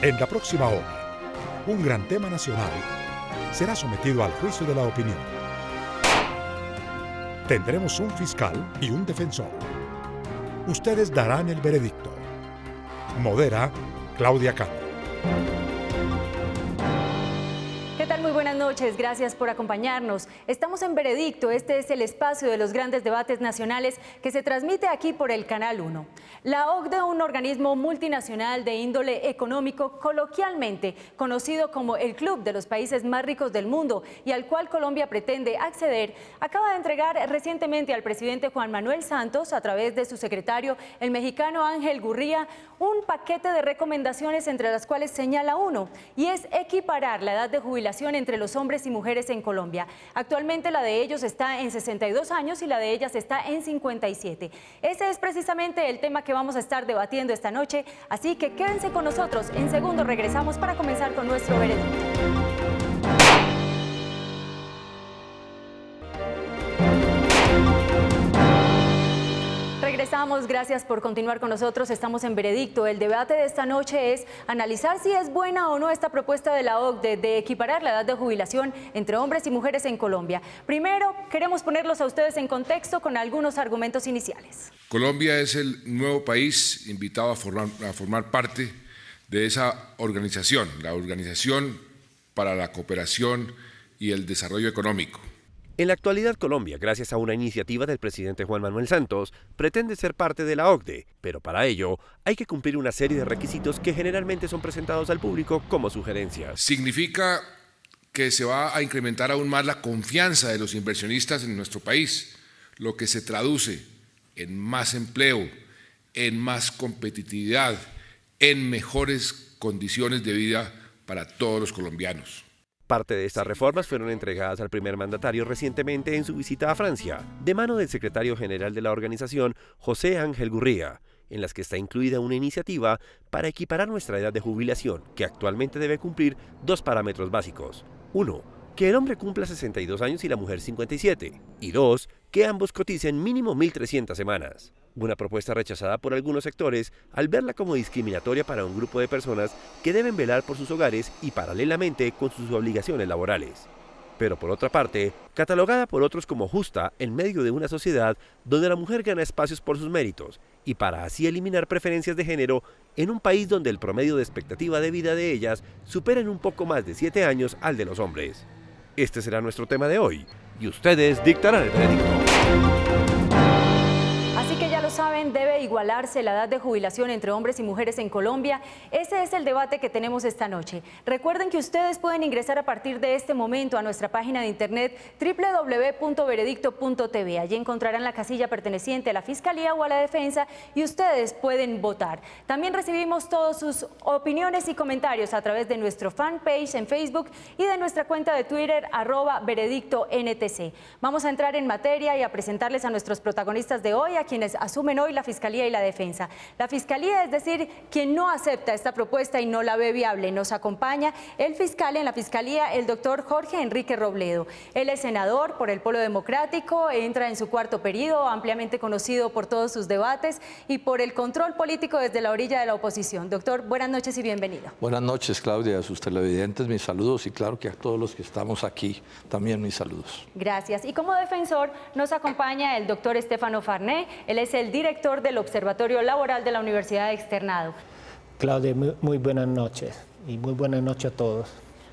En la próxima hora, un gran tema nacional será sometido al juicio de la opinión. Tendremos un fiscal y un defensor. Ustedes darán el veredicto. Modera Claudia Cano. ¿Qué tal? Muy buenas noches, gracias por acompañarnos. Estamos en Veredicto, este es el espacio de los grandes debates nacionales que se transmite aquí por el Canal 1. La OCDE, un organismo multinacional de índole económico, coloquialmente conocido como el Club de los Países Más Ricos del Mundo y al cual Colombia pretende acceder, acaba de entregar recientemente al presidente Juan Manuel Santos, a través de su secretario, el mexicano Ángel Gurría, un paquete de recomendaciones entre las cuales señala uno, y es equiparar la edad de jubilación entre los hombres y mujeres en Colombia. Actualmente la de ellos está en 62 años y la de ellas está en 57. Ese es precisamente el tema que vamos a estar debatiendo esta noche, así que quédense con nosotros. En segundos regresamos para comenzar con nuestro veredicto. Regresamos, gracias por continuar con nosotros, estamos en Veredicto. El debate de esta noche es analizar si es buena o no esta propuesta de la OCDE de equiparar la edad de jubilación entre hombres y mujeres en Colombia. Primero, queremos ponerlos a ustedes en contexto con algunos argumentos iniciales. Colombia es el nuevo país invitado a formar parte de esa organización, la Organización para la Cooperación y el Desarrollo Económico. En la actualidad, Colombia, gracias a una iniciativa del presidente Juan Manuel Santos, pretende ser parte de la OCDE, pero para ello hay que cumplir una serie de requisitos que generalmente son presentados al público como sugerencias. Significa que se va a incrementar aún más la confianza de los inversionistas en nuestro país, lo que se traduce en más empleo, en más competitividad, en mejores condiciones de vida para todos los colombianos. Parte de estas reformas fueron entregadas al primer mandatario recientemente en su visita a Francia, de mano del secretario general de la organización, José Ángel Gurría, en las que está incluida una iniciativa para equiparar nuestra edad de jubilación, que actualmente debe cumplir dos parámetros básicos. 1. Que el hombre cumpla 62 años y la mujer 57. Y 2. Que ambos coticen mínimo 1.300 semanas. Una propuesta rechazada por algunos sectores al verla como discriminatoria para un grupo de personas que deben velar por sus hogares y paralelamente con sus obligaciones laborales. Pero por otra parte, catalogada por otros como justa en medio de una sociedad donde la mujer gana espacios por sus méritos y para así eliminar preferencias de género en un país donde el promedio de expectativa de vida de ellas supera en un poco más de 7 años al de los hombres. Este será nuestro tema de hoy y ustedes dictarán el veredicto. Así que ya lo saben, debe igualarse la edad de jubilación entre hombres y mujeres en Colombia. Ese es el debate que tenemos esta noche. Recuerden que ustedes pueden ingresar a partir de este momento a nuestra página de internet www.veredicto.tv. Allí encontrarán la casilla perteneciente a la Fiscalía o a la Defensa y ustedes pueden votar. También recibimos todas sus opiniones y comentarios a través de nuestro fanpage en Facebook y de nuestra cuenta de Twitter @veredictontc. Vamos a entrar en materia y a presentarles a nuestros protagonistas de hoy, a quienes asumen hoy la Fiscalía y la Defensa. La Fiscalía, es decir, quien no acepta esta propuesta y no la ve viable. Nos acompaña el fiscal en la Fiscalía, el doctor Jorge Enrique Robledo. Él es senador por el Polo Democrático, entra en su cuarto periodo, ampliamente conocido por todos sus debates y por el control político desde la orilla de la oposición. Doctor, buenas noches y bienvenido. Buenas noches, Claudia, a sus televidentes, mis saludos y claro que a todos los que estamos aquí también mis saludos. Gracias. Y como defensor nos acompaña el doctor Estefano Farné. Él es el director del Observatorio Laboral de la Universidad de Externado. Claudia, muy buenas noches y muy buenas noches a todos.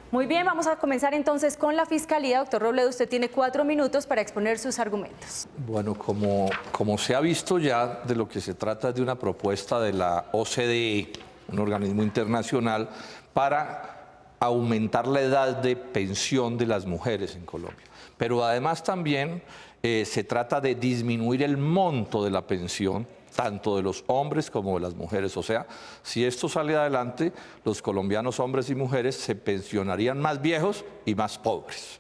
Muy bien, vamos a comenzar entonces con la Fiscalía. Doctor Robledo, usted tiene 4 minutos para exponer sus argumentos. Bueno, como se ha visto ya, de lo que se trata es de una propuesta de la OCDE, un organismo internacional, para aumentar la edad de pensión de las mujeres en Colombia. Pero además también se trata de disminuir el monto de la pensión, tanto de los hombres como de las mujeres. O sea, si esto sale adelante, los colombianos hombres y mujeres se pensionarían más viejos y más pobres.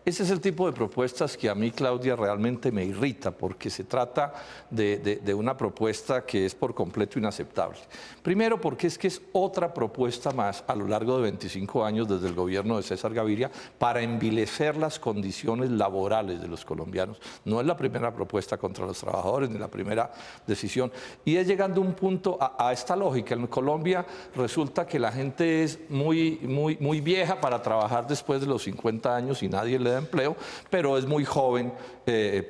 Ese es el tipo de propuestas que a mí, Claudia, realmente me irrita, porque se trata de una propuesta que es por completo inaceptable. Primero, porque es que es otra propuesta más a lo largo de 25 años desde el gobierno de César Gaviria para envilecer las condiciones laborales de los colombianos. No es la primera propuesta contra los trabajadores, ni la primera decisión. Y es llegando a un punto a esta lógica. En Colombia resulta que la gente es muy vieja para trabajar después de los 50 años y nadie le da empleo, pero es muy joven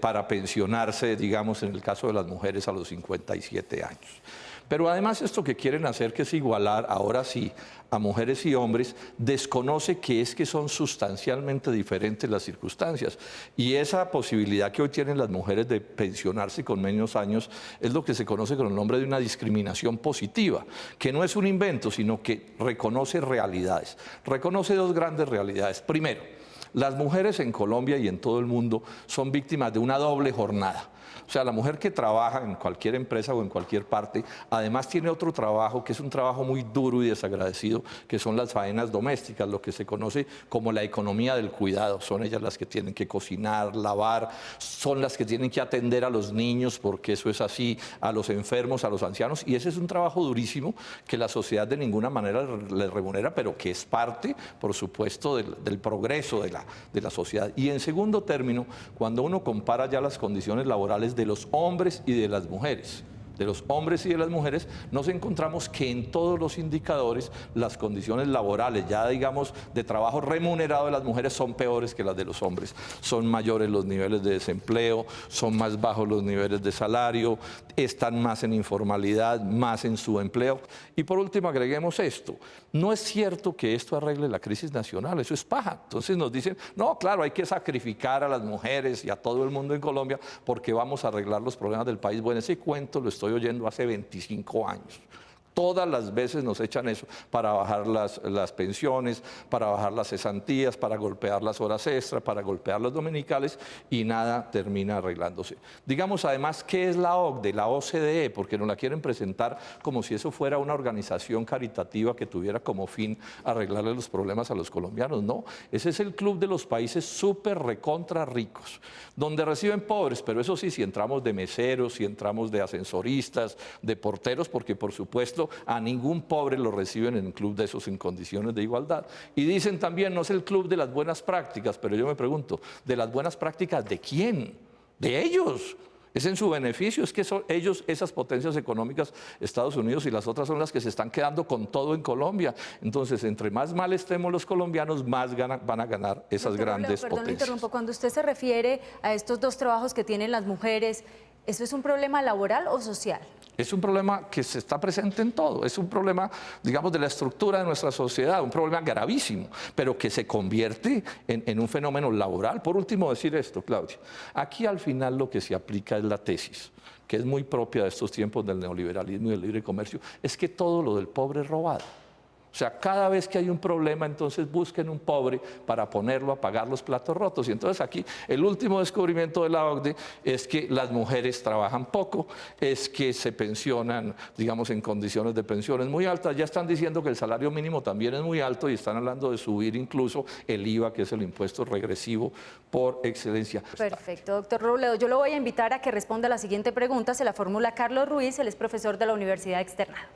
para pensionarse, digamos, en el caso de las mujeres a los 57 años. Pero además esto que quieren hacer, que es igualar ahora sí a mujeres y hombres, desconoce que son sustancialmente diferentes las circunstancias. Y esa posibilidad que hoy tienen las mujeres de pensionarse con menos años es lo que se conoce con el nombre de una discriminación positiva, que no es un invento, sino que reconoce realidades. Reconoce dos grandes realidades. Primero, las mujeres en Colombia y en todo el mundo son víctimas de una doble jornada. O sea, la mujer que trabaja en cualquier empresa o en cualquier parte, además tiene otro trabajo que es un trabajo muy duro y desagradecido, que son las faenas domésticas, lo que se conoce como la economía del cuidado. Son ellas las que tienen que cocinar, lavar, son las que tienen que atender a los niños, porque eso es así, a los enfermos, a los ancianos, y ese es un trabajo durísimo que la sociedad de ninguna manera le remunera, pero que es parte, por supuesto, del progreso de la sociedad. Y en segundo término, cuando uno compara ya las condiciones laborales de los hombres y de las mujeres, nos encontramos que en todos los indicadores las condiciones laborales, ya digamos de trabajo remunerado de las mujeres, son peores que las de los hombres. Son mayores los niveles de desempleo, son más bajos los niveles de salario, están más en informalidad, más en subempleo. Y por último agreguemos esto: no es cierto que esto arregle la crisis nacional, eso es paja. Entonces nos dicen, no, claro, hay que sacrificar a las mujeres y a todo el mundo en Colombia porque vamos a arreglar los problemas del país. Bueno, ese cuento lo estoy oyendo hace 25 años. Todas las veces nos echan eso para bajar las pensiones, para bajar las cesantías, para golpear las horas extras, para golpear los dominicales, y nada termina arreglándose. Digamos además, ¿qué es la OCDE? La OCDE, porque nos la quieren presentar como si eso fuera una organización caritativa que tuviera como fin arreglarle los problemas a los colombianos. No, ese es el club de los países súper recontra ricos, donde reciben pobres, pero eso sí, si entramos de meseros, si entramos de ascensoristas, de porteros, porque por supuesto a ningún pobre lo reciben en un club de esos en condiciones de igualdad. Y dicen también, no es el club de las buenas prácticas, pero yo me pregunto, ¿de las buenas prácticas de quién? De ellos. Es en su beneficio, es que son ellos, esas potencias económicas, Estados Unidos y las otras, son las que se están quedando con todo en Colombia. Entonces, entre más mal estemos los colombianos, más van a ganar esas grandes potencias. Perdón, lo interrumpo. Cuando usted se refiere a estos dos trabajos que tienen las mujeres, ¿eso es un problema laboral o social? Es un problema que se está presente en todo, es un problema, digamos, de la estructura de nuestra sociedad, un problema gravísimo, pero que se convierte en un fenómeno laboral. Por último, decir esto, Claudia, aquí al final lo que se aplica es la tesis, que es muy propia de estos tiempos del neoliberalismo y del libre comercio, es que todo lo del pobre es robado. O sea, cada vez que hay un problema, entonces busquen un pobre para ponerlo a pagar los platos rotos. Y entonces aquí el último descubrimiento de la OCDE es que las mujeres trabajan poco, es que se pensionan, digamos, en condiciones de pensiones muy altas. Ya están diciendo que el salario mínimo también es muy alto y están hablando de subir incluso el IVA, que es el impuesto regresivo por excelencia. Perfecto, doctor Robledo. Yo lo voy a invitar a que responda a la siguiente pregunta. Se la formula Carlos Ruiz, él es profesor de la Universidad Externado.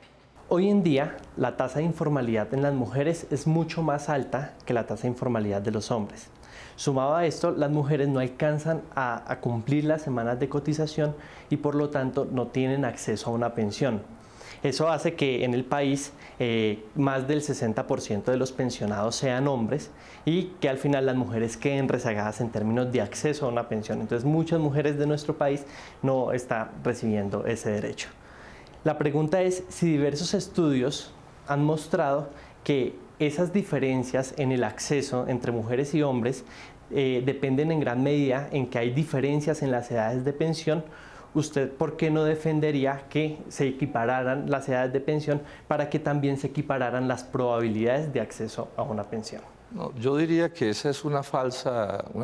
Hoy en día, la tasa de informalidad en las mujeres es mucho más alta que la tasa de informalidad de los hombres. Sumado a esto, las mujeres no alcanzan a cumplir las semanas de cotización y por lo tanto no tienen acceso a una pensión. Eso hace que en el país más del 60% de los pensionados sean hombres y que al final las mujeres queden rezagadas en términos de acceso a una pensión. Entonces, muchas mujeres de nuestro país no están recibiendo ese derecho. La pregunta es si diversos estudios han mostrado que esas diferencias en el acceso entre mujeres y hombres dependen en gran medida en que hay diferencias en las edades de pensión. ¿Usted por qué no defendería que se equipararan las edades de pensión para que también se equipararan las probabilidades de acceso a una pensión? No, yo diría que esa es una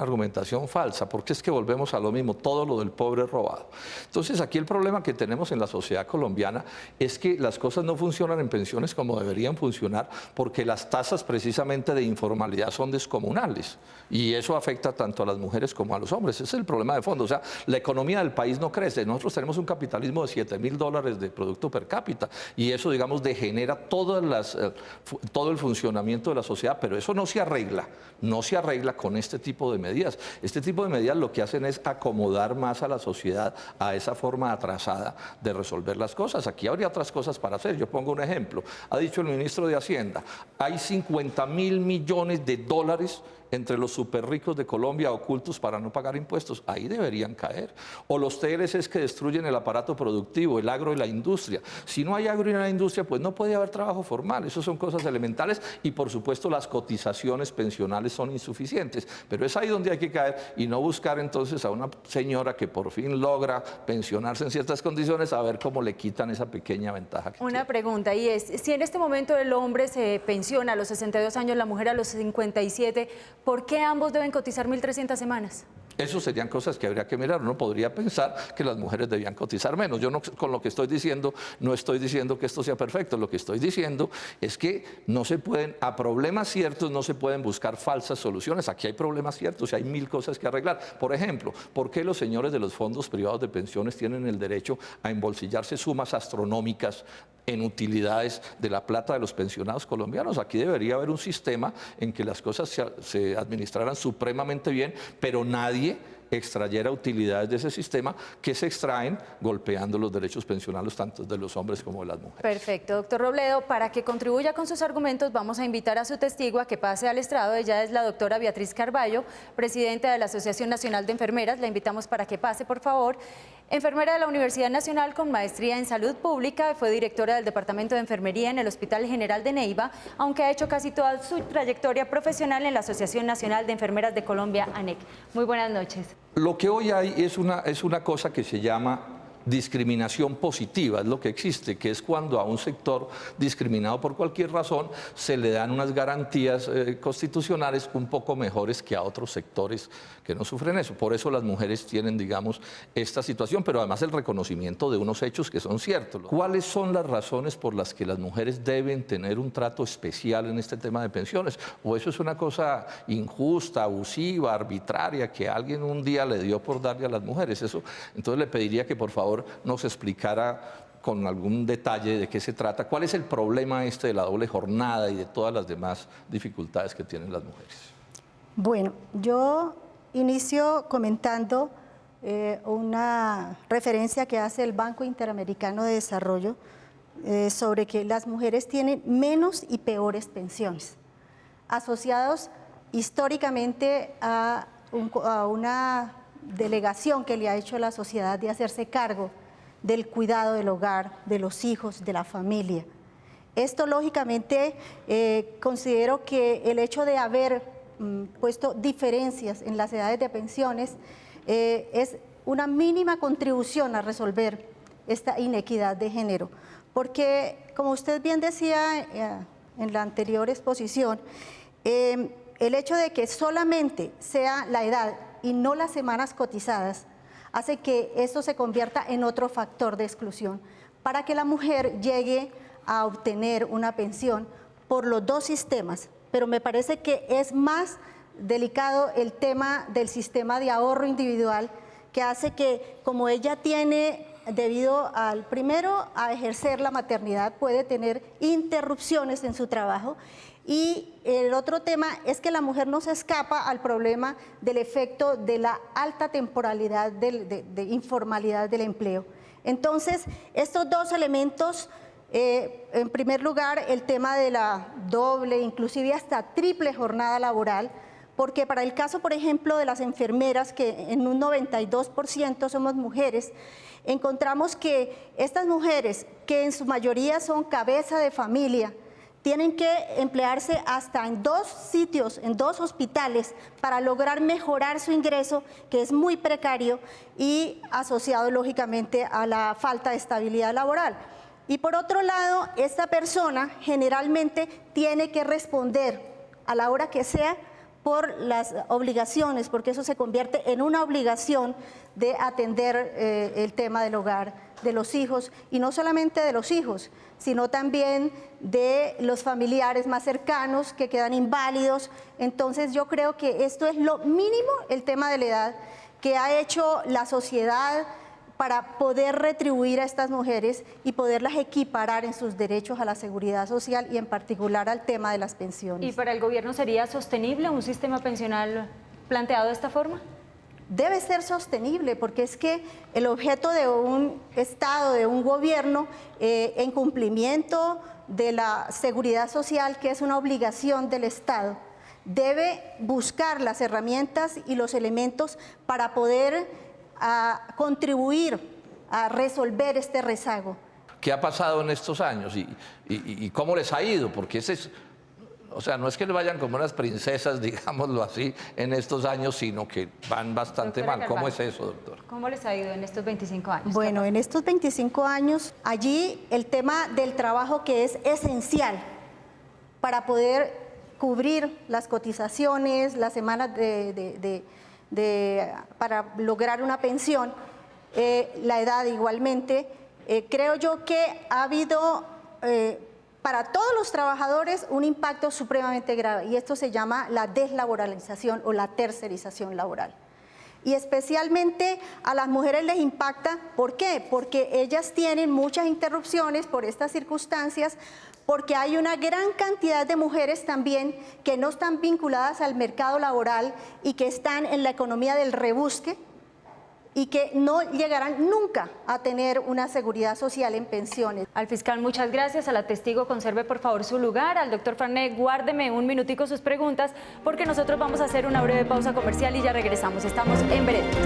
argumentación falsa, porque es que volvemos a lo mismo, todo lo del pobre robado. Entonces, aquí el problema que tenemos en la sociedad colombiana es que las cosas no funcionan en pensiones como deberían funcionar, porque las tasas precisamente de informalidad son descomunales, y eso afecta tanto a las mujeres como a los hombres. Ese es el problema de fondo. O sea, la economía del país no crece. Nosotros tenemos un capitalismo de $7.000 de producto per cápita, y eso, digamos, degenera todo el funcionamiento de la sociedad, pero eso no se arregla con este tipo de medidas. Este tipo de medidas lo que hacen es acomodar más a la sociedad a esa forma atrasada de resolver las cosas. Aquí habría otras cosas para hacer. Yo pongo un ejemplo. Ha dicho el ministro de Hacienda, hay $50.000 millones entre los superricos de Colombia ocultos para no pagar impuestos. Ahí deberían caer. O los TLCs que destruyen el aparato productivo, el agro y la industria. Si no hay agro y la industria, pues no puede haber trabajo formal. Eso son cosas elementales, y por supuesto las cotizaciones pensionales son insuficientes. Pero es ahí donde hay que caer, y no buscar entonces a una señora que por fin logra pensionarse en ciertas condiciones, a ver cómo le quitan esa pequeña ventaja que tiene. Una pregunta, y es, si en este momento el hombre se pensiona a los 62 años, la mujer a los 57, ¿por qué ambos deben cotizar 1.300 semanas? Eso serían cosas que habría que mirar. Uno podría pensar que las mujeres debían cotizar menos. Yo no, con lo que estoy diciendo, no estoy diciendo que esto sea perfecto. Lo que estoy diciendo es que no se pueden, a problemas ciertos no se pueden buscar falsas soluciones. Aquí hay problemas ciertos y hay 1000 cosas que arreglar. Por ejemplo, ¿por qué los señores de los fondos privados de pensiones tienen el derecho a embolsillarse sumas astronómicas en utilidades de la plata de los pensionados colombianos? Aquí debería haber un sistema en que las cosas se administraran supremamente bien, pero nadie extrayera utilidades de ese sistema que se extraen golpeando los derechos pensionales tanto de los hombres como de las mujeres. Perfecto, doctor Robledo. Para que contribuya con sus argumentos, vamos a invitar a su testigo a que pase al estrado. Ella es la doctora Beatriz Carballo, presidenta de la Asociación Nacional de Enfermeras. La invitamos para que pase, por favor. Enfermera de la Universidad Nacional con maestría en Salud Pública, fue directora del Departamento de Enfermería en el Hospital General de Neiva, aunque ha hecho casi toda su trayectoria profesional en la Asociación Nacional de Enfermeras de Colombia, ANEC. Muy buenas noches. Lo que hoy hay es una cosa que se llama discriminación positiva, es lo que existe, que es cuando a un sector discriminado por cualquier razón se le dan unas garantías constitucionales un poco mejores que a otros sectores que no sufren eso. Por eso las mujeres tienen, digamos, esta situación, pero además el reconocimiento de unos hechos que son ciertos. ¿Cuáles son las razones por las que las mujeres deben tener un trato especial en este tema de pensiones? ¿O eso es una cosa injusta, abusiva, arbitraria, que alguien un día le dio por darle a las mujeres? Eso, entonces le pediría que por favor nos explicara con algún detalle de qué se trata, cuál es el problema de la doble jornada y de todas las demás dificultades que tienen las mujeres. Bueno, yo inicio comentando una referencia que hace el Banco Interamericano de Desarrollo sobre que las mujeres tienen menos y peores pensiones, asociados históricamente a una delegación que le ha hecho la sociedad de hacerse cargo del cuidado del hogar, de los hijos, de la familia. Esto, lógicamente, considero que el hecho de haber puesto diferencias en las edades de pensiones es una mínima contribución a resolver esta inequidad de género, porque, como usted bien decía en la anterior exposición, el hecho de que solamente sea la edad y no las semanas cotizadas hace que esto se convierta en otro factor de exclusión para que la mujer llegue a obtener una pensión por los dos sistemas. Pero me parece que es más delicado el tema del sistema de ahorro individual, que hace que, como ella tiene, debido al primero a ejercer la maternidad, puede tener interrupciones en su trabajo. Y el otro tema es que la mujer no se escapa al problema del efecto de la alta temporalidad de informalidad del empleo. Entonces, estos dos elementos, en primer lugar, el tema de la doble, inclusive hasta triple jornada laboral, porque para el caso, por ejemplo, de las enfermeras, que en un 92% somos mujeres, encontramos que estas mujeres, que en su mayoría son cabeza de familia, tienen que emplearse hasta en 2 sitios, en 2 hospitales, para lograr mejorar su ingreso, que es muy precario y asociado lógicamente a la falta de estabilidad laboral. Y por otro lado, esta persona generalmente tiene que responder a la hora que sea por las obligaciones, porque eso se convierte en una obligación de atender el tema del hogar, de los hijos, y no solamente de los hijos, sino también de los familiares más cercanos que quedan inválidos. Entonces yo creo que esto es lo mínimo, el tema de la edad, que ha hecho la sociedad para poder retribuir a estas mujeres y poderlas equiparar en sus derechos a la seguridad social y en particular al tema de las pensiones. ¿Y para el gobierno sería sostenible un sistema pensional planteado de esta forma? Debe ser sostenible, porque es que el objeto de un Estado, de un gobierno, en cumplimiento de la seguridad social, que es una obligación del Estado, debe buscar las herramientas y los elementos para poder contribuir a resolver este rezago. ¿Qué ha pasado en estos años y cómo les ha ido? Porque ese es, o sea, no es que le vayan como unas princesas, digámoslo así, en estos años, sino que van bastante Doctora mal. ¿Cómo Carvalho, es eso, doctor? ¿Cómo les ha ido en estos 25 años? Bueno, en estos 25 años, allí el tema del trabajo, que es esencial para poder cubrir las cotizaciones, las semanas para lograr una pensión, la edad igualmente, creo yo que ha habido para todos los trabajadores un impacto supremamente grave, y esto se llama la deslaboralización o la tercerización laboral. Y especialmente a las mujeres les impacta, ¿por qué? Porque ellas tienen muchas interrupciones por estas circunstancias, porque hay una gran cantidad de mujeres también que no están vinculadas al mercado laboral y que están en la economía del rebusque y que no llegarán nunca a tener una seguridad social en pensiones. Al fiscal, muchas gracias. A la testigo, conserve por favor su lugar. Al doctor Farné, guárdeme un minutico sus preguntas, porque nosotros vamos a hacer una breve pausa comercial y ya regresamos. Estamos en Veredicto.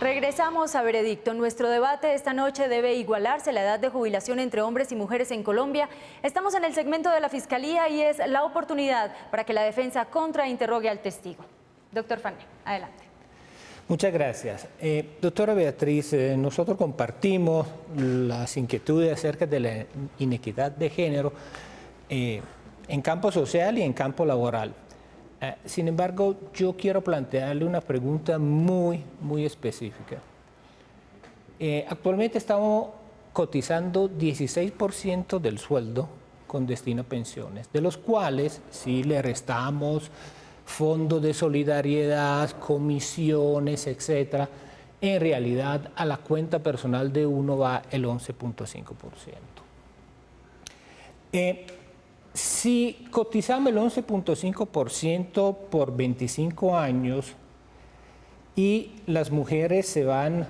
Regresamos a Veredicto. Nuestro debate de esta noche: ¿debe igualarse la edad de jubilación entre hombres y mujeres en Colombia? Estamos en el segmento de la Fiscalía y es la oportunidad para que la defensa contrainterrogue al testigo. Doctor Farné, adelante. Muchas gracias. Doctora Beatriz, nosotros compartimos las inquietudes acerca de la inequidad de género en campo social y en campo laboral. Sin embargo, yo quiero plantearle una pregunta muy específica. Actualmente estamos cotizando 16% del sueldo con destino a pensiones, de los cuales, si le restamos fondos de solidaridad, comisiones, etcétera, en realidad a la cuenta personal de uno va el 11.5%. Si cotizamos el 11.5% por 25 años y las mujeres se van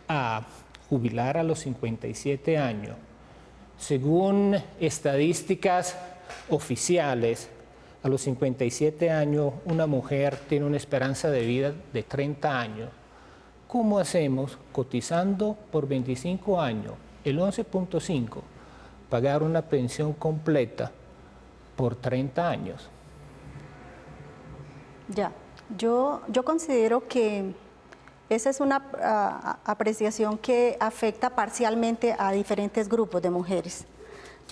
a jubilar a los 57 años, según estadísticas oficiales, a los 57 años una mujer tiene una esperanza de vida de 30 años. ¿Cómo hacemos cotizando por 25 años el 11.5, pagar una pensión completa por 30 años? Ya, yo considero que esa es una apreciación que afecta parcialmente a diferentes grupos de mujeres,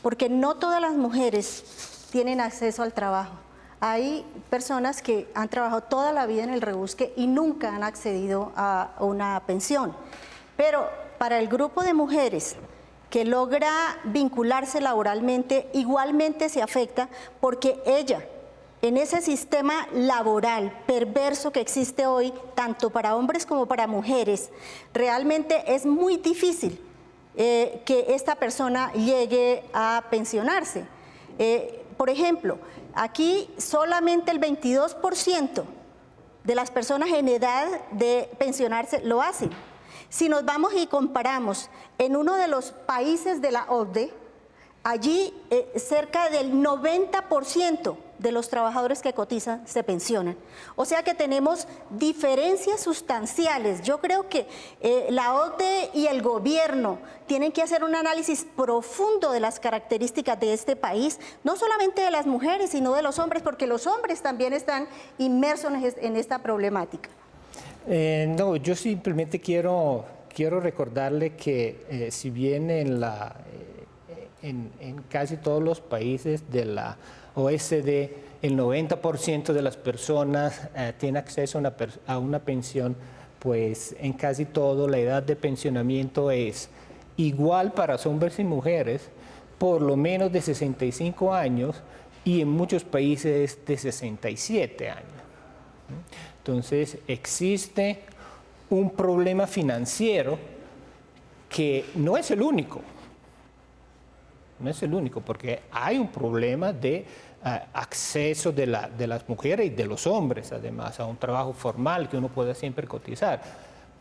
porque no todas las mujeres tienen acceso al trabajo. Hay personas que han trabajado toda la vida en el rebusque y nunca han accedido a una pensión, pero para el grupo de mujeres que logra vincularse laboralmente, igualmente se afecta, porque ella, en ese sistema laboral perverso que existe hoy, tanto para hombres como para mujeres, realmente es muy difícil que esta persona llegue a pensionarse. Por ejemplo, aquí solamente el 22% de las personas en edad de pensionarse lo hacen. Si nos vamos y comparamos en uno de los países de la OCDE, allí cerca del 90% de los trabajadores que cotizan se pensionan. O sea que tenemos diferencias sustanciales. Yo creo que la OCDE y el gobierno tienen que hacer un análisis profundo de las características de este país, no solamente de las mujeres, sino de los hombres, porque los hombres también están inmersos en esta problemática. No, yo simplemente quiero quiero recordarle que si bien en casi todos los países de la OECD el 90% de las personas tiene acceso a una pensión, pues en casi todo la edad de pensionamiento es igual para hombres y mujeres, por lo menos de 65 años y en muchos países de 67 años. Entonces existe un problema financiero que no es el único. No es el único, porque hay un problema de acceso de las mujeres y de los hombres, además, a un trabajo formal que uno pueda siempre cotizar.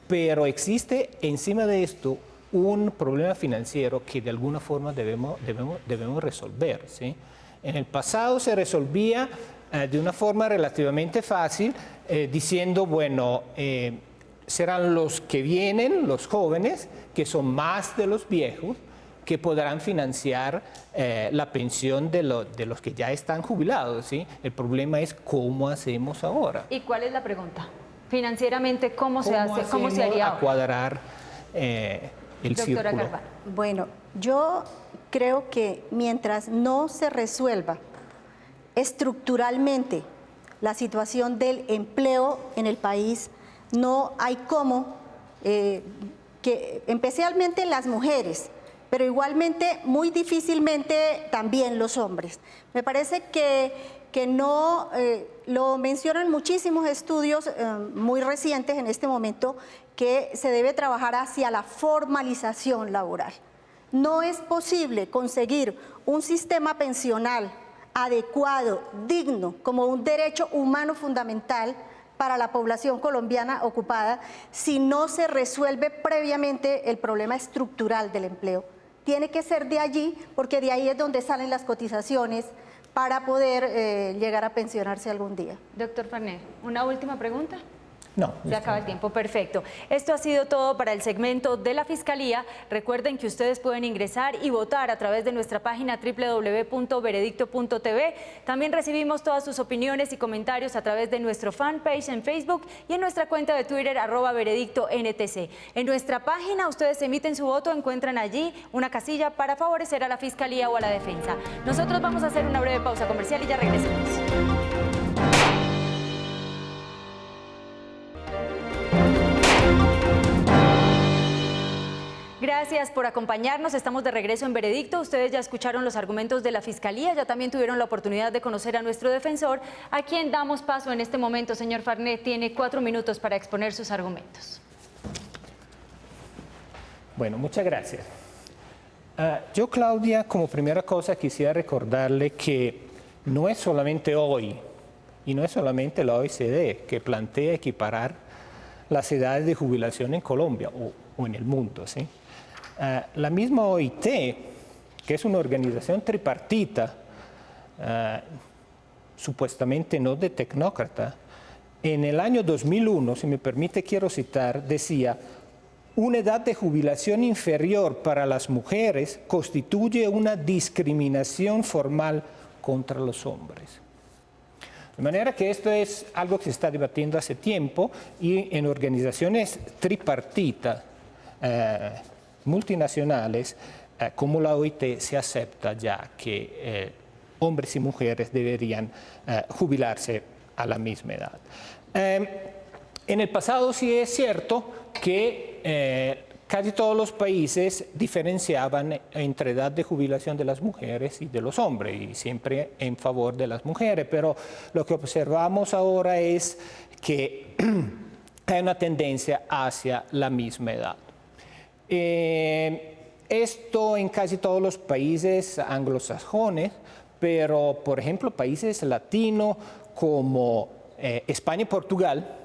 Pero existe encima de esto un problema financiero que de alguna forma debemos resolver, ¿sí? En el pasado se resolvía de una forma relativamente fácil, diciendo, bueno, serán los que vienen, los jóvenes, que son más de los viejos, que podrán financiar la pensión de los que ya están jubilados, ¿sí? El problema es cómo hacemos ahora. ¿Y cuál es la pregunta? Financieramente, ¿cómo se hace? ¿Cómo se haría ahora? A cuadrar el Doctora círculo. Carvalho. Bueno, yo creo que mientras no se resuelva estructuralmente la situación del empleo en el país, no hay cómo, que especialmente las mujeres, pero igualmente muy difícilmente también los hombres. Me parece que no, lo mencionan muchísimos estudios muy recientes en este momento, que se debe trabajar hacia la formalización laboral. No es posible conseguir un sistema pensional adecuado, digno, como un derecho humano fundamental para la población colombiana ocupada, si no se resuelve previamente el problema estructural del empleo. Tiene que ser de allí, porque de ahí es donde salen las cotizaciones para poder llegar a pensionarse algún día. Doctor Farné, ¿una última pregunta? No. Se acaba el tiempo, perfecto. Esto ha sido todo para el segmento de la Fiscalía. Recuerden que ustedes pueden ingresar y votar a través de nuestra página www.veredicto.tv. También recibimos todas sus opiniones y comentarios a través de nuestro fanpage en Facebook y en nuestra cuenta de Twitter @veredictontc. En nuestra página ustedes emiten su voto, encuentran allí una casilla para favorecer a la Fiscalía o a la defensa. Nosotros vamos a hacer una breve pausa comercial y ya regresamos. Gracias por acompañarnos. Estamos de regreso en Veredicto. Ustedes ya escucharon los argumentos de la Fiscalía, ya también tuvieron la oportunidad de conocer a nuestro defensor, a quien damos paso en este momento. Señor Farné, tiene 4 minutos para exponer sus argumentos. Bueno, muchas gracias. Yo, Claudia, como primera cosa quisiera recordarle que no es solamente hoy y no es solamente la OECD que plantea equiparar las edades de jubilación en Colombia o en el mundo, ¿sí? La misma OIT, que es una organización tripartita, supuestamente no de tecnócrata, en el año 2001, si me permite quiero citar, decía: una edad de jubilación inferior para las mujeres constituye una discriminación formal contra los hombres. De manera que esto es algo que se está debatiendo hace tiempo y en organizaciones tripartitas multinacionales como la OIT se acepta ya que hombres y mujeres deberían jubilarse a la misma edad. En el pasado sí es cierto que casi todos los países diferenciaban entre edad de jubilación de las mujeres y de los hombres, y siempre en favor de las mujeres, pero lo que observamos ahora es que hay una tendencia hacia la misma edad. Esto en casi todos los países anglosajones, pero por ejemplo países latinos como España y Portugal,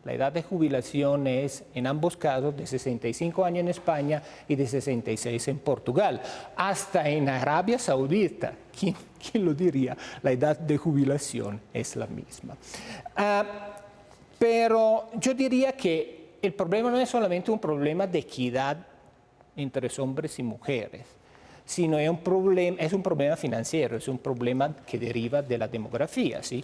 la edad de jubilación es en ambos casos de 65 años en España y de 66 en Portugal. Hasta en Arabia Saudita, ¿quién lo diría? La edad de jubilación es la misma. Pero yo diría que el problema no es solamente un problema de equidad entre hombres y mujeres, sino es un problema financiero, es un problema que deriva de la demografía, ¿sí?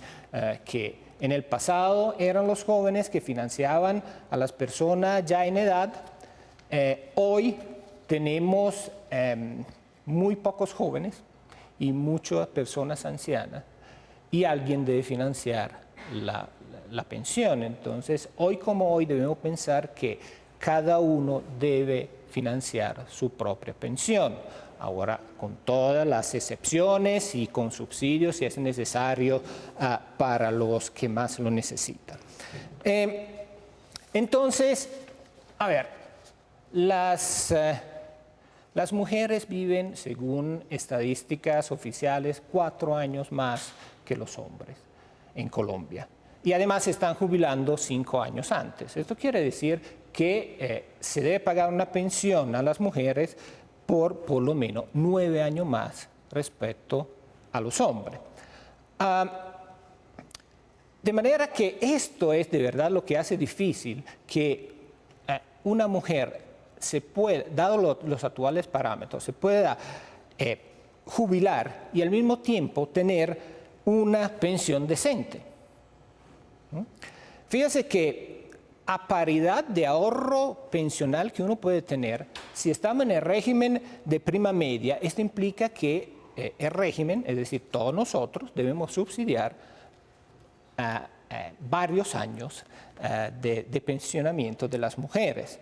Que en el pasado eran los jóvenes que financiaban a las personas ya en edad, Hoy tenemos muy pocos jóvenes y muchas personas ancianas y alguien debe financiar la pensión. Entonces, hoy como hoy debemos pensar que cada uno debe financiar su propia pensión. Ahora, con todas las excepciones y con subsidios si es necesario para los que más lo necesitan. Entonces, a ver, las mujeres viven, según estadísticas oficiales, 4 años más que los hombres en Colombia. Y además se están jubilando 5 años antes. Esto quiere decir que se debe pagar una pensión a las mujeres por lo menos 9 años más respecto a los hombres. De manera que esto es de verdad lo que hace difícil que una mujer se pueda, dado los actuales parámetros, se pueda jubilar y al mismo tiempo tener una pensión decente. Fíjese que a paridad de ahorro pensional que uno puede tener, si estamos en el régimen de prima media, esto implica que el régimen, es decir, todos nosotros debemos subsidiar varios años de pensionamiento de las mujeres.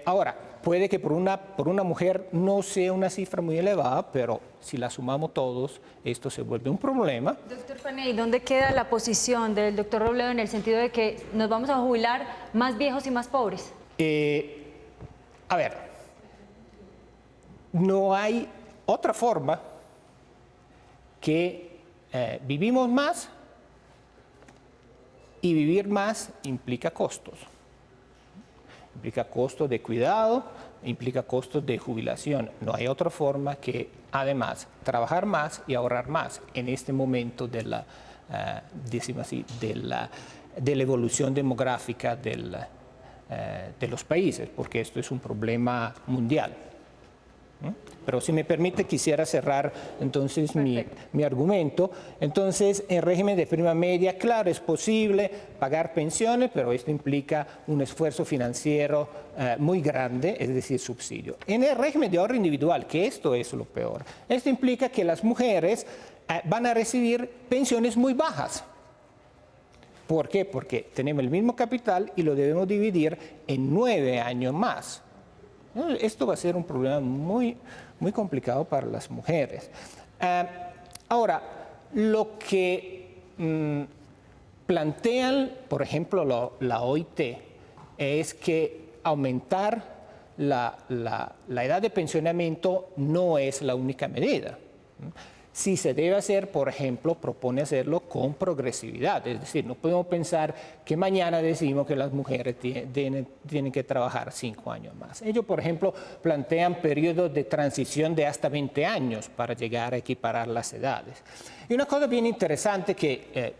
Ahora, puede que por una mujer no sea una cifra muy elevada, pero si la sumamos todos, esto se vuelve un problema. Doctor Paney, ¿dónde queda la posición del doctor Robledo en el sentido de que nos vamos a jubilar más viejos y más pobres? A ver, no hay otra forma que vivimos más y vivir más implica costos. Implica costos de cuidado, implica costos de jubilación. No hay otra forma que, además, trabajar más y ahorrar más en este momento de la evolución demográfica de los países, porque esto es un problema mundial. Pero si me permite, quisiera cerrar entonces mi argumento. Entonces, en régimen de prima media, claro, es posible pagar pensiones, pero esto implica un esfuerzo financiero muy grande, es decir, subsidio. En el régimen de ahorro individual, que esto es lo peor, esto implica que las mujeres van a recibir pensiones muy bajas. ¿Por qué? Porque tenemos el mismo capital y lo debemos dividir en 9 años más. Esto va a ser un problema muy complicado para las mujeres. Ahora, lo que plantean, por ejemplo, la OIT, es que aumentar la edad de pensionamiento no es la única medida. Si se debe hacer, por ejemplo, propone hacerlo con progresividad. Es decir, no podemos pensar que mañana decimos que las mujeres tienen que trabajar 5 años más. Ellos, por ejemplo, plantean periodos de transición de hasta 20 años para llegar a equiparar las edades. Y una cosa bien interesante que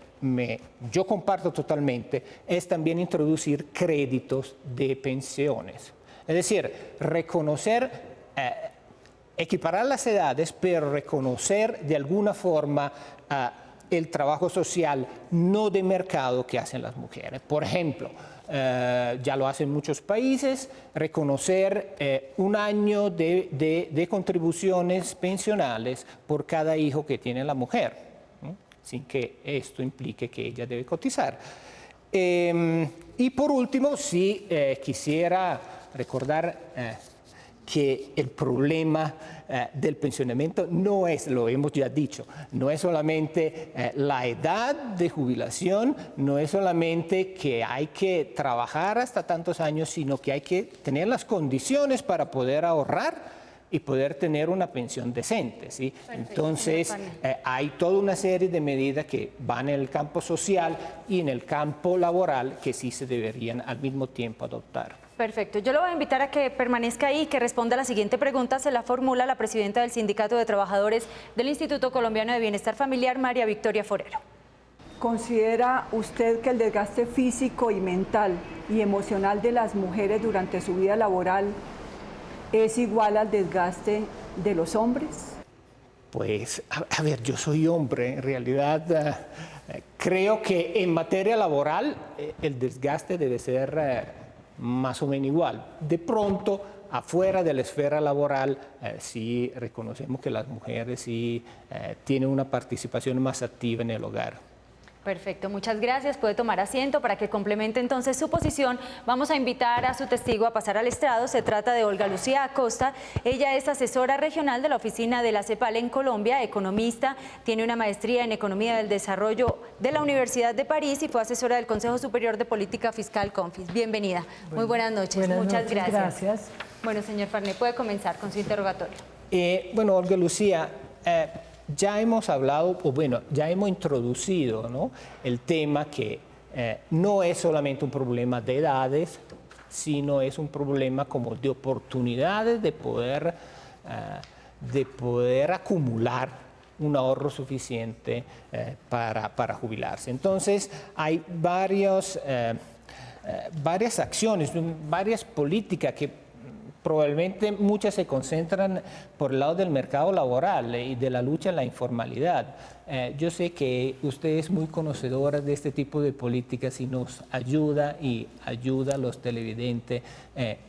yo comparto totalmente es también introducir créditos de pensiones. Es decir, reconocer equiparar las edades, pero reconocer de alguna forma el trabajo social no de mercado que hacen las mujeres. Por ejemplo, ya lo hacen muchos países, reconocer 1 año de contribuciones pensionales por cada hijo que tiene la mujer, sin que esto implique que ella debe cotizar. Y por último, sí quisiera recordar que el problema del pensionamiento no es, lo hemos ya dicho, no es solamente la edad de jubilación, no es solamente que hay que trabajar hasta tantos años, sino que hay que tener las condiciones para poder ahorrar y poder tener una pensión decente, ¿sí? Perfecto. Entonces, hay toda una serie de medidas que van en el campo social y en el campo laboral que sí se deberían al mismo tiempo adoptar. Perfecto. Yo lo voy a invitar a que permanezca ahí y que responda a la siguiente pregunta. Se la formula la presidenta del Sindicato de Trabajadores del Instituto Colombiano de Bienestar Familiar, María Victoria Forero. ¿Considera usted que el desgaste físico y mental y emocional de las mujeres durante su vida laboral es igual al desgaste de los hombres? Pues, a ver, yo soy hombre, en realidad creo que en materia laboral el desgaste debe ser más o menos igual. De pronto, afuera de la esfera laboral, sí reconocemos que las mujeres sí tienen una participación más activa en el hogar. Perfecto, muchas gracias. Puede tomar asiento para que complemente entonces su posición. Vamos a invitar a su testigo a pasar al estrado. Se trata de Olga Lucía Acosta. Ella es asesora regional de la oficina de la CEPAL en Colombia, economista, tiene una maestría en Economía del Desarrollo de la Universidad de París y fue asesora del Consejo Superior de Política Fiscal CONFIS. Bienvenida. Muy buenas noches. Muchas gracias. Bueno, señor Farné, puede comenzar con su interrogatorio. Bueno, Olga Lucía, ya hemos hablado, o bueno, ya hemos introducido, ¿no?, el tema que no es solamente un problema de edades, sino es un problema como de oportunidades de poder acumular un ahorro suficiente para jubilarse. Entonces, hay varias acciones, varias políticas que probablemente muchas se concentran por el lado del mercado laboral y de la lucha en la informalidad. Yo sé que usted es muy conocedora de este tipo de políticas y nos ayuda a los televidentes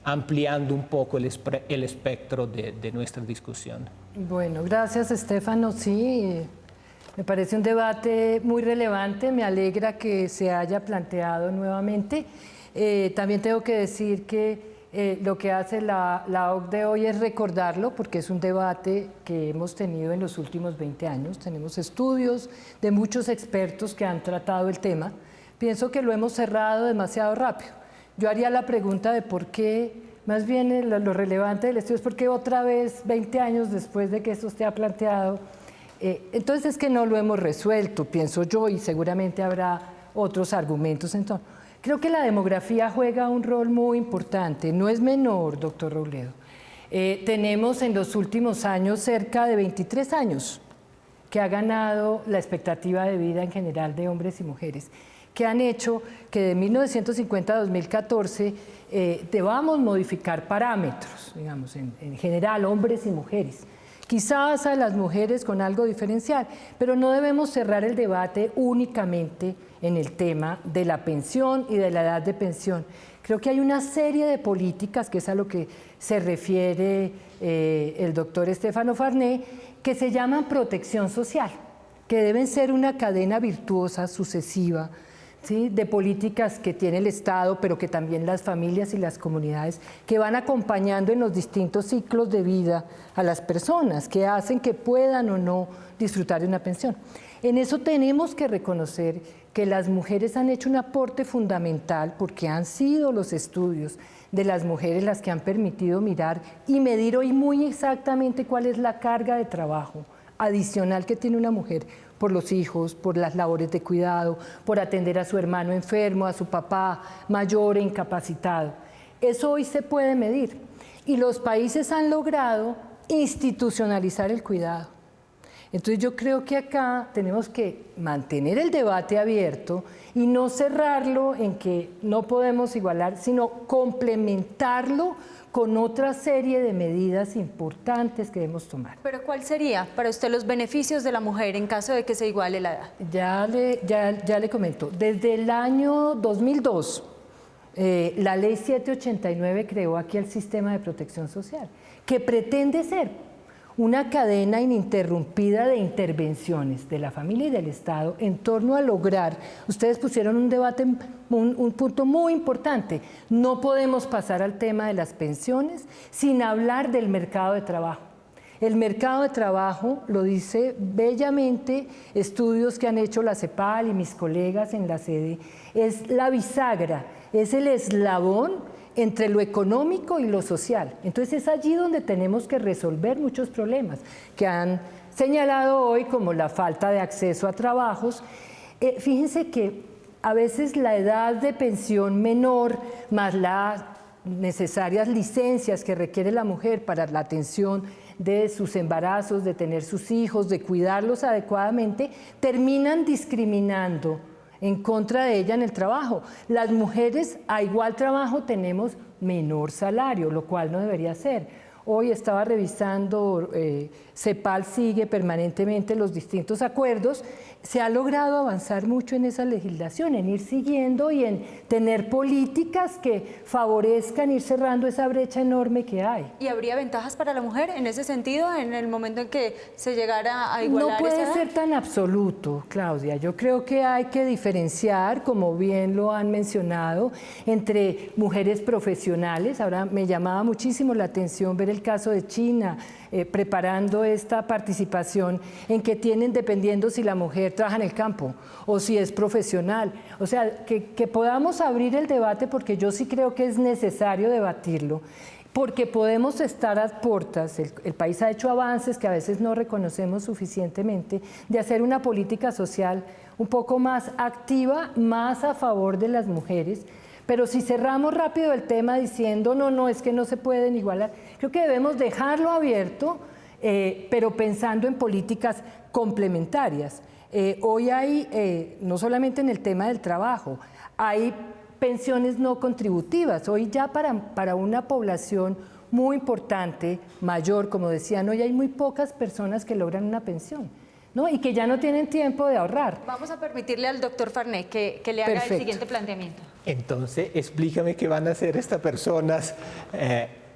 ampliando un poco el espectro de nuestra discusión. Bueno, gracias, Estefano. Sí, me parece un debate muy relevante. Me alegra que se haya planteado nuevamente. También tengo que decir que lo que hace la OCDE hoy es recordarlo, porque es un debate que hemos tenido en los últimos 20 años. Tenemos estudios de muchos expertos que han tratado el tema. Pienso que lo hemos cerrado demasiado rápido. Yo haría la pregunta de por qué, más bien lo relevante del estudio es por qué otra vez, 20 años después de que esto esté planteado. Entonces es que no lo hemos resuelto, pienso yo, y seguramente habrá otros argumentos entonces. Creo que la demografía juega un rol muy importante, no es menor, doctor Robledo. Tenemos en los últimos años cerca de 23 años que ha ganado la expectativa de vida en general de hombres y mujeres, que han hecho que de 1950 a 2014 debamos modificar parámetros, digamos, en general, hombres y mujeres. Quizás a las mujeres con algo diferencial, pero no debemos cerrar el debate únicamente en el tema de la pensión y de la edad de pensión. Creo que hay una serie de políticas, que es a lo que se refiere el doctor Estefano Farné, que se llaman protección social, que deben ser una cadena virtuosa, sucesiva, ¿sí?, de políticas que tiene el Estado, pero que también las familias y las comunidades, que van acompañando en los distintos ciclos de vida a las personas, que hacen que puedan o no disfrutar de una pensión. En eso tenemos que reconocer que las mujeres han hecho un aporte fundamental, porque han sido los estudios de las mujeres las que han permitido mirar y medir hoy muy exactamente cuál es la carga de trabajo adicional que tiene una mujer por los hijos, por las labores de cuidado, por atender a su hermano enfermo, a su papá mayor e incapacitado. Eso hoy se puede medir y los países han logrado institucionalizar el cuidado. Entonces yo creo que acá tenemos que mantener el debate abierto y no cerrarlo en que no podemos igualar, sino complementarlo con otra serie de medidas importantes que debemos tomar. Pero ¿cuál sería para usted los beneficios de la mujer en caso de que se iguale la edad? Ya le comento. Desde el año 2002, la ley 789 creó aquí el sistema de protección social, que pretende ser una cadena ininterrumpida de intervenciones de la familia y del Estado en torno a lograr, ustedes pusieron un debate, un punto muy importante, no podemos pasar al tema de las pensiones sin hablar del mercado de trabajo. El mercado de trabajo, lo dice bellamente estudios que han hecho la CEPAL y mis colegas en la sede, es la bisagra, es el eslabón entre lo económico y lo social. Entonces es allí donde tenemos que resolver muchos problemas que han señalado hoy, como la falta de acceso a trabajos. Fíjense que a veces la edad de pensión menor, más las necesarias licencias que requiere la mujer para la atención de sus embarazos, de tener sus hijos, de cuidarlos adecuadamente, terminan discriminando en contra de ella en el trabajo. Las mujeres a igual trabajo tenemos menor salario, lo cual no debería ser. Hoy estaba revisando, CEPAL sigue permanentemente los distintos acuerdos. Se ha logrado avanzar mucho en esa legislación, en ir siguiendo y en tener políticas que favorezcan ir cerrando esa brecha enorme que hay. ¿Y habría ventajas para la mujer en ese sentido, en el momento en que se llegara a igualar? No puede ser tan absoluto, Claudia. Yo creo que hay que diferenciar, como bien lo han mencionado, entre mujeres profesionales. Ahora me llamaba muchísimo la atención ver el caso de China, preparando esta participación en que tienen, dependiendo si la mujer trabaja en el campo o si es profesional. O sea, que podamos abrir el debate, porque yo sí creo que es necesario debatirlo, porque podemos estar a puertas, el país ha hecho avances que a veces no reconocemos suficientemente, de hacer una política social un poco más activa, más a favor de las mujeres. Pero si cerramos rápido el tema diciendo, no, es que no se pueden igualar, creo que debemos dejarlo abierto, pero pensando en políticas complementarias. Hoy hay, no solamente en el tema del trabajo, hay pensiones no contributivas. Hoy ya para una población muy importante, mayor, como decían, hoy hay muy pocas personas que logran una pensión, ¿no? Y que ya no tienen tiempo de ahorrar. Vamos a permitirle al doctor Farné que le haga el siguiente planteamiento. Entonces, explícame qué van a hacer estas personas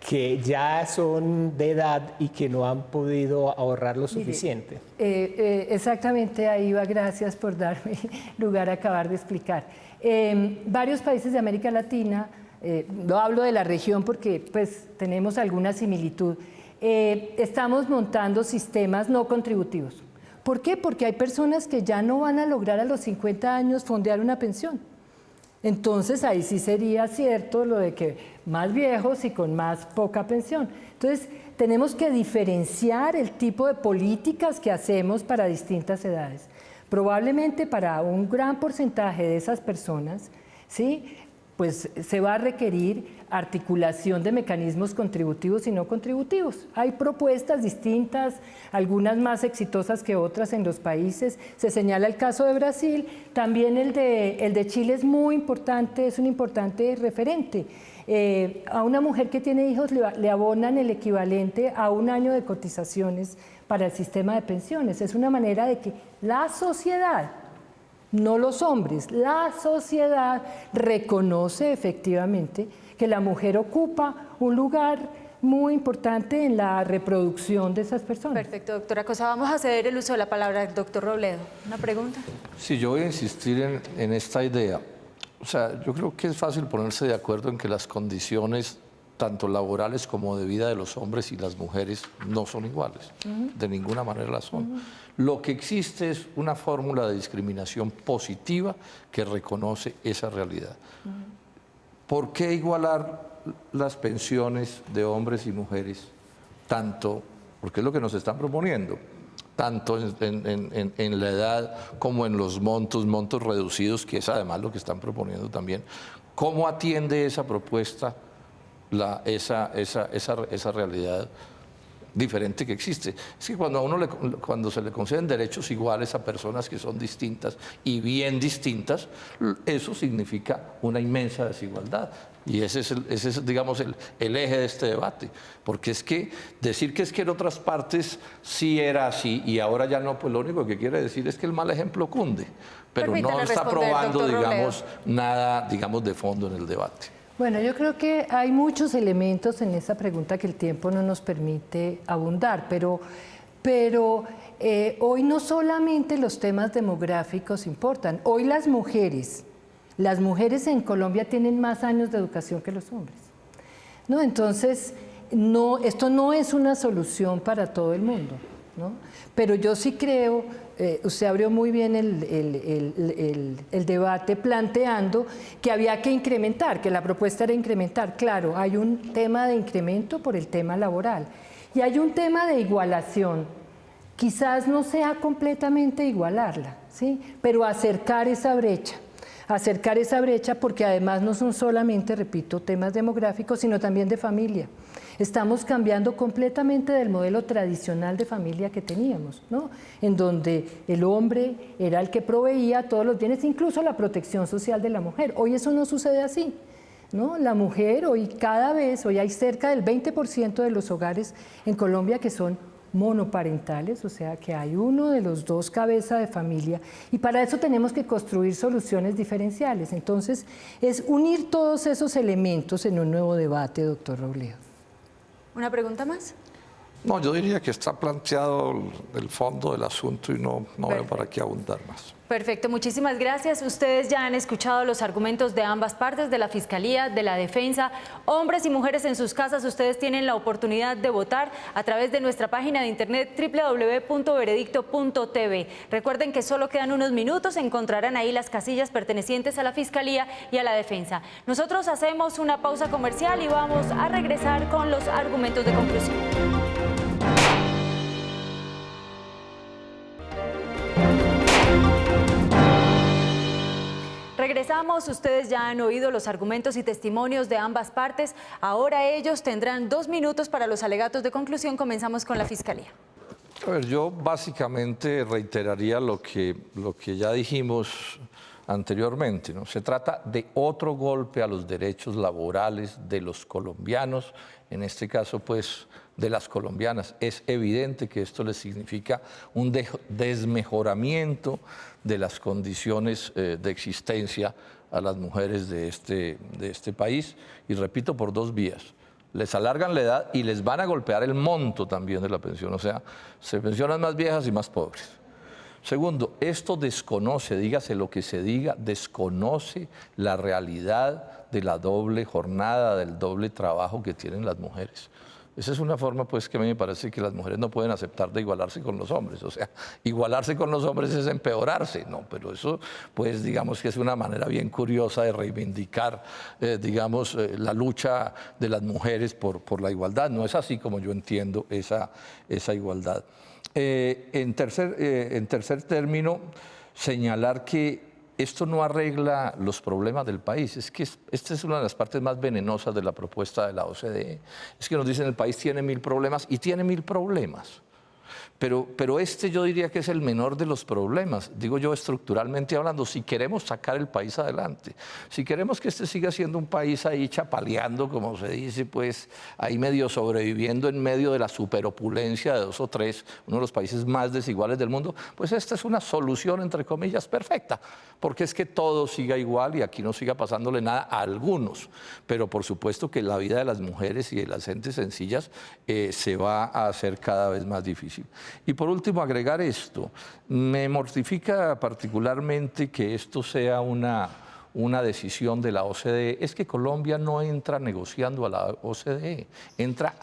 que ya son de edad y que no han podido ahorrar lo suficiente. Exactamente, ahí va, gracias por darme lugar a acabar de explicar. Varios países de América Latina, no hablo de la región porque pues tenemos alguna similitud, estamos montando sistemas no contributivos. ¿Por qué? Porque hay personas que ya no van a lograr a los 50 años fondear una pensión. Entonces ahí sí sería cierto lo de que más viejos y con más poca pensión. Entonces tenemos que diferenciar el tipo de políticas que hacemos para distintas edades. Probablemente para un gran porcentaje de esas personas, ¿sí?, pues se va a requerir articulación de mecanismos contributivos y no contributivos. Hay propuestas distintas, algunas más exitosas que otras en los países. Se señala el caso de Brasil, también el de Chile es muy importante, es un importante referente. A una mujer que tiene hijos le abonan el equivalente a un año de cotizaciones para el sistema de pensiones. Es una manera de que la sociedad, no los hombres, la sociedad reconoce efectivamente que la mujer ocupa un lugar muy importante en la reproducción de esas personas. Perfecto, doctora Cosa. Vamos a ceder el uso de la palabra al doctor Robledo. ¿Una pregunta? Sí, yo voy a insistir en esta idea. O sea, yo creo que es fácil ponerse de acuerdo en que las condiciones tanto laborales como de vida de los hombres y las mujeres no son iguales, de ninguna manera la son. Lo que existe es una fórmula de discriminación positiva que reconoce esa realidad. ¿Por qué igualar las pensiones de hombres y mujeres tanto, porque es lo que nos están proponiendo, tanto en la edad como en los montos reducidos, que es además lo que están proponiendo también? ¿Cómo atiende esa propuesta esa realidad diferente que existe? Es que cuando se le conceden derechos iguales a personas que son distintas y bien distintas, eso significa una inmensa desigualdad. Y ese es digamos, el eje de este debate. Porque es que decir que es que en otras partes sí era así y ahora ya no, pues lo único que quiere decir es que el mal ejemplo cunde. Pero no está probando, digamos, nada, digamos, de fondo en el debate. Bueno, yo creo que hay muchos elementos en esa pregunta que el tiempo no nos permite abundar, pero hoy no solamente los temas demográficos importan. Hoy las mujeres en Colombia tienen más años de educación que los hombres, ¿no? Entonces, esto no es una solución para todo el mundo, ¿no? Pero yo sí creo, usted abrió muy bien el debate planteando que había que incrementar, que la propuesta era incrementar. Claro, hay un tema de incremento por el tema laboral y hay un tema de igualación. Quizás no sea completamente igualarla, ¿sí?, pero acercar esa brecha porque además no son solamente, repito, temas demográficos, sino también de familia. Estamos cambiando completamente del modelo tradicional de familia que teníamos, ¿no?, en donde el hombre era el que proveía todos los bienes, incluso la protección social de la mujer. Hoy eso no sucede así. ¿no? La mujer hoy hay cerca del 20% de los hogares en Colombia que son monoparentales, o sea que hay uno de los dos cabeza de familia, y para eso tenemos que construir soluciones diferenciales. Entonces, es unir todos esos elementos en un nuevo debate, doctor Robledo. ¿Una pregunta más? No, yo diría que está planteado el fondo del asunto y no veo para qué abundar más. Perfecto, muchísimas gracias. Ustedes ya han escuchado los argumentos de ambas partes, de la Fiscalía, de la Defensa. Hombres y mujeres en sus casas, ustedes tienen la oportunidad de votar a través de nuestra página de internet www.veredicto.tv. Recuerden que solo quedan unos minutos, encontrarán ahí las casillas pertenecientes a la Fiscalía y a la Defensa. Nosotros hacemos una pausa comercial y vamos a regresar con los argumentos de conclusión. Regresamos, ustedes ya han oído los argumentos y testimonios de ambas partes. Ahora ellos tendrán 2 minutos para los alegatos de conclusión. Comenzamos con la Fiscalía. A ver, yo básicamente reiteraría lo que ya dijimos anteriormente, ¿no? Se trata de otro golpe a los derechos laborales de los colombianos, en este caso pues de las colombianas. Es evidente que esto les significa un desmejoramiento de las condiciones de existencia a las mujeres de este país, y repito, por 2 vías. Les alargan la edad y les van a golpear el monto también de la pensión, o sea, se pensionan más viejas y más pobres. Segundo, esto desconoce, dígase lo que se diga, desconoce la realidad de la doble jornada, del doble trabajo que tienen las mujeres. Esa es una forma, pues, que a mí me parece que las mujeres no pueden aceptar de igualarse con los hombres. O sea, igualarse con los hombres es empeorarse, ¿no? Pero eso, pues, digamos que es una manera bien curiosa de reivindicar, la lucha de las mujeres por la igualdad. No es así como yo entiendo esa igualdad. En tercer término, señalar que esto no arregla los problemas del país. Es que esta es una de las partes más venenosas de la propuesta de la OCDE. Es que nos dicen el país tiene 1000 problemas y tiene 1000 problemas. Pero este yo diría que es el menor de los problemas, digo yo estructuralmente hablando, si queremos sacar el país adelante, si queremos que este siga siendo un país ahí chapaleando, como se dice, pues ahí medio sobreviviendo en medio de la superopulencia de 2 o 3, uno de los países más desiguales del mundo, pues esta es una solución, entre comillas, perfecta, porque es que todo siga igual y aquí no siga pasándole nada a algunos, pero por supuesto que la vida de las mujeres y de las gentes sencillas se va a hacer cada vez más difícil. Y por último, agregar esto, me mortifica particularmente que esto sea una decisión de la OCDE. Es que Colombia no entra negociando a la OCDE, entra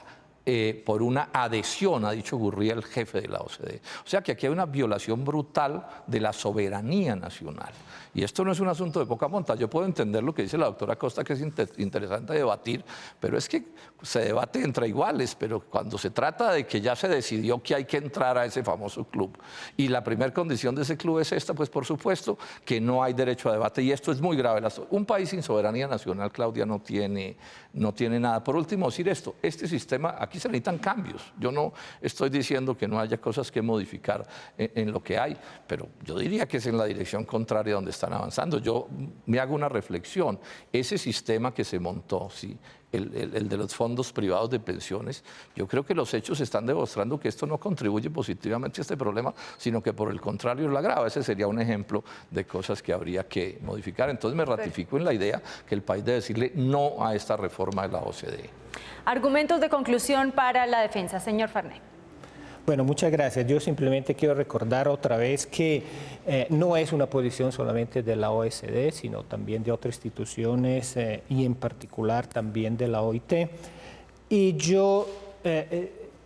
por una adhesión, ha dicho Gurría, el jefe de la OCDE. O sea que aquí hay una violación brutal de la soberanía nacional. Y esto no es un asunto de poca monta. Yo puedo entender lo que dice la doctora Costa, que es interesante debatir, pero es que se debate entre iguales, pero cuando se trata de que ya se decidió que hay que entrar a ese famoso club, y la primera condición de ese club es esta, pues por supuesto que no hay derecho a debate, y esto es muy grave. Un país sin soberanía nacional, Claudia, no tiene nada. Por último, decir esto, este sistema, aquí se necesitan cambios. Yo no estoy diciendo que no haya cosas que modificar en lo que hay, pero yo diría que es en la dirección contraria donde están avanzando. Yo me hago una reflexión. Ese sistema que se montó, ¿sí?, el de los fondos privados de pensiones, yo creo que los hechos están demostrando que esto no contribuye positivamente a este problema, sino que por el contrario lo agrava. Ese sería un ejemplo de cosas que habría que modificar. Entonces me ratifico en la idea que el país debe decirle no a esta reforma de la OCDE. Argumentos de conclusión para la defensa, señor Farné. Bueno, muchas gracias. Yo simplemente quiero recordar otra vez que no es una posición solamente de la OECD, sino también de otras instituciones y en particular también de la OIT. Y yo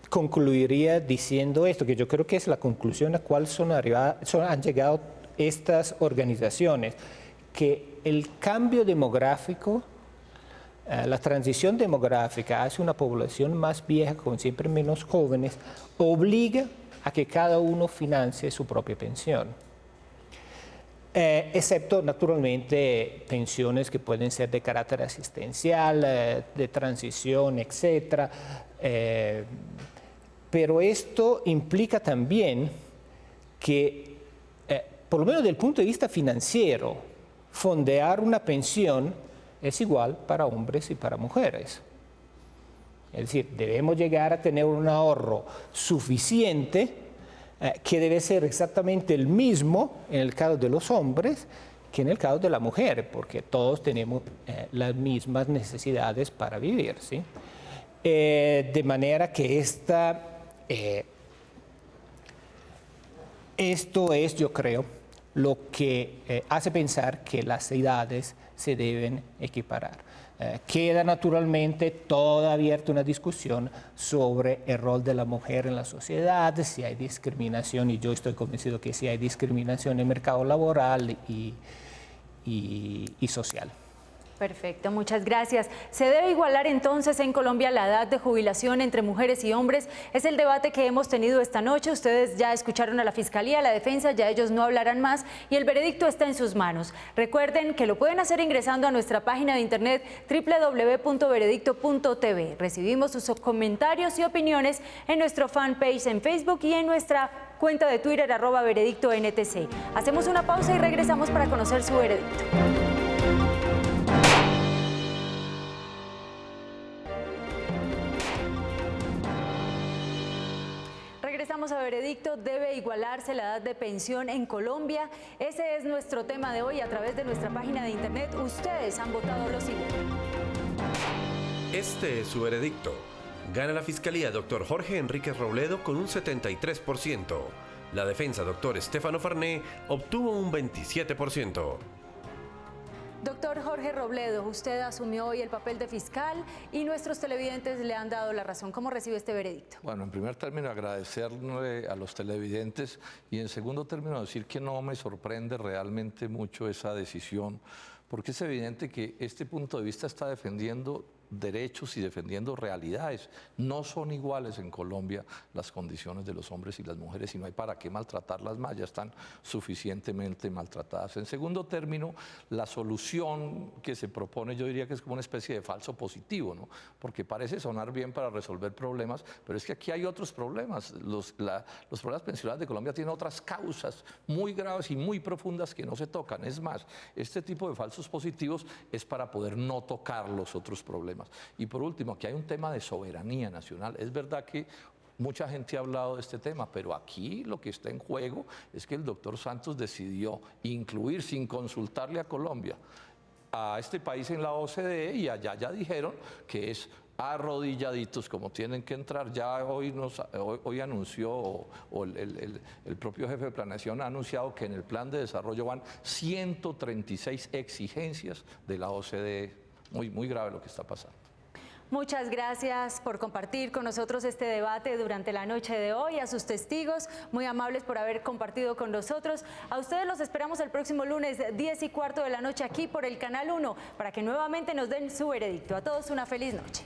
concluiría diciendo esto, que yo creo que es la conclusión a la cual han llegado estas organizaciones, que el cambio demográfico, la transición demográfica hacia una población más vieja, con siempre menos jóvenes, obliga a que cada uno financie su propia pensión. Excepto, naturalmente, pensiones que pueden ser de carácter asistencial, de transición, etc. Pero esto implica también que, por lo menos desde el punto de vista financiero, fondear una pensión es igual para hombres y para mujeres. Es decir, debemos llegar a tener un ahorro suficiente que debe ser exactamente el mismo en el caso de los hombres que en el caso de la mujer, porque todos tenemos las mismas necesidades para vivir, ¿sí? De manera que esto es, yo creo, lo que hace pensar que las edades se deben equiparar. Queda naturalmente toda abierta una discusión sobre el rol de la mujer en la sociedad, si hay discriminación, y yo estoy convencido que sí hay discriminación en el mercado laboral y social. Perfecto, muchas gracias. ¿Se debe igualar entonces en Colombia la edad de jubilación entre mujeres y hombres? Es el debate que hemos tenido esta noche. Ustedes ya escucharon a la Fiscalía, a la Defensa, ya ellos no hablarán más y el veredicto está en sus manos. Recuerden que lo pueden hacer ingresando a nuestra página de internet www.veredicto.tv. Recibimos sus comentarios y opiniones en nuestro fanpage en Facebook y en nuestra cuenta de Twitter @veredictontc. Hacemos una pausa y regresamos para conocer su veredicto. Regresamos a Veredicto. ¿Debe igualarse la edad de pensión en Colombia? Ese es nuestro tema de hoy. A través de nuestra página de internet, ustedes han votado lo siguiente. Este es su veredicto. Gana la Fiscalía Dr. Jorge Enríquez Robledo con un 73%. La defensa Dr. Estefano Farné obtuvo un 27%. Doctor Jorge Robledo, usted asumió hoy el papel de fiscal y nuestros televidentes le han dado la razón. ¿Cómo recibe este veredicto? Bueno, en primer término agradecerle a los televidentes y en segundo término decir que no me sorprende realmente mucho esa decisión, porque es evidente que este punto de vista está defendiendo derechos y defendiendo realidades. No son iguales en Colombia las condiciones de los hombres y las mujeres y no hay para qué maltratarlas más, ya están suficientemente maltratadas. En segundo término, la solución que se propone yo diría que es como una especie de falso positivo, ¿no? Porque parece sonar bien para resolver problemas, pero es que aquí hay otros problemas. Los problemas pensionales de Colombia tienen otras causas muy graves y muy profundas que no se tocan. Es más, este tipo de falsos positivos es para poder no tocar los otros problemas. Y por último, aquí hay un tema de soberanía nacional. Es verdad que mucha gente ha hablado de este tema, pero aquí lo que está en juego es que el doctor Santos decidió incluir sin consultarle a Colombia a este país en la OCDE y allá ya dijeron que es arrodilladitos como tienen que entrar. Ya hoy anunció, o el propio jefe de planeación ha anunciado que en el plan de desarrollo van 136 exigencias de la OCDE. Muy grave lo que está pasando. Muchas gracias por compartir con nosotros este debate durante la noche de hoy, a sus testigos, muy amables por haber compartido con nosotros. A ustedes los esperamos el próximo lunes 10:15 de la noche aquí por el Canal 1 para que nuevamente nos den su veredicto. A todos una feliz noche.